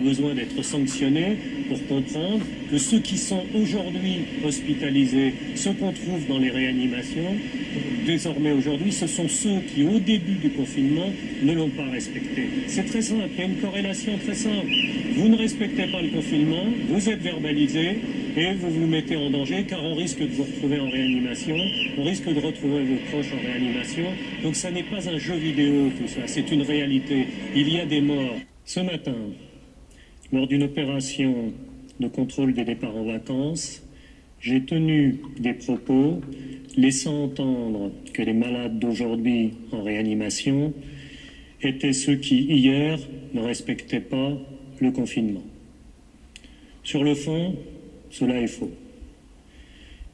besoin d'être sanctionné pour comprendre que ceux qui sont aujourd'hui hospitalisés, ceux qu'on trouve dans les réanimations, désormais aujourd'hui, ce sont ceux qui, au début du confinement, ne l'ont pas respecté. C'est très simple, il y a une corrélation très simple. Vous ne respectez pas le confinement, vous êtes verbalisé et vous vous mettez en danger car on risque de vous retrouver en réanimation, on risque de retrouver vos proches en réanimation. Donc ça n'est pas un jeu vidéo tout ça, c'est une réalité. Il y a des morts. Ce matin, lors d'une opération de contrôle des départs en vacances, j'ai tenu des propos laissant entendre que les malades d'aujourd'hui en réanimation étaient ceux qui, hier, ne respectaient pas le confinement. Sur le fond, cela est faux.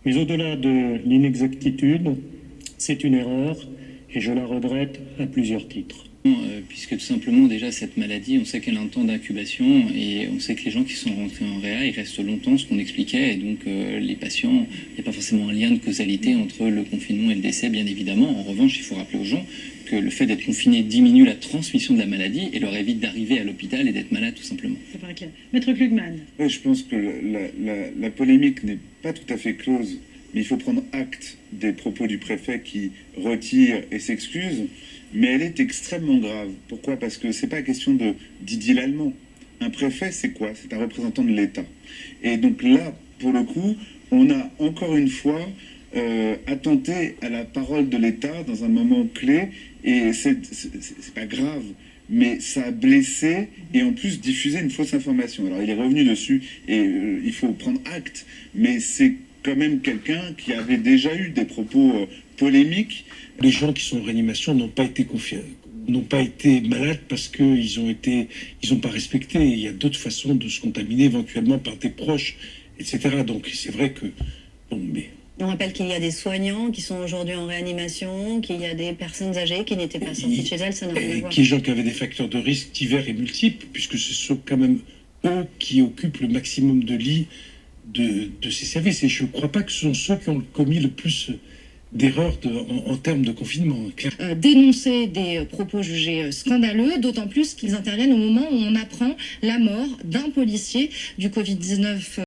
Mais au-delà de l'inexactitude, c'est une erreur et je la regrette à plusieurs titres. Puisque tout simplement déjà cette maladie, on sait qu'elle a un temps d'incubation et on sait que les gens qui sont rentrés en réa, ils restent longtemps, ce qu'on expliquait, et donc les patients, il n'y a pas forcément un lien de causalité entre le confinement et le décès, bien évidemment. En revanche, il faut rappeler aux gens que le fait d'être confiné diminue la transmission de la maladie et leur évite d'arriver à l'hôpital et d'être malade tout simplement. Ça paraît clair. Maître Klugman. Oui, je pense que la polémique n'est pas tout à fait close, mais il faut prendre acte des propos du préfet qui retire et s'excuse. Mais elle est extrêmement grave. Pourquoi? Parce que c'est pas question de Didier Lallemand. Un préfet, c'est quoi? C'est un représentant de l'État. Et donc là, pour le coup, on a encore une fois attenté à la parole de l'État dans un moment clé. Et c'est pas grave, mais ça a blessé et en plus diffusé une fausse information. Alors il est revenu dessus et il faut prendre acte. Mais c'est quand même quelqu'un qui avait déjà eu des propos polémiques. Les gens qui sont en réanimation n'ont pas été n'ont pas été malades parce qu'ils ont pas respecté. Il y a d'autres façons de se contaminer éventuellement par des proches, etc. Donc c'est vrai que bon, mais on rappelle qu'il y a des soignants qui sont aujourd'hui en réanimation, qu'il y a des personnes âgées qui n'étaient pas sorties de chez elles, ça n'a rien à voir. Qui gens qui avaient des facteurs de risque divers et multiples, puisque ce sont quand même eux qui occupent le maximum de lits de ces services. Et je ne crois pas que ce sont ceux qui ont commis le plus d'erreurs en termes de confinement. Dénoncer des propos jugés scandaleux, d'autant plus qu'ils interviennent au moment où on apprend la mort d'un policier du Covid-19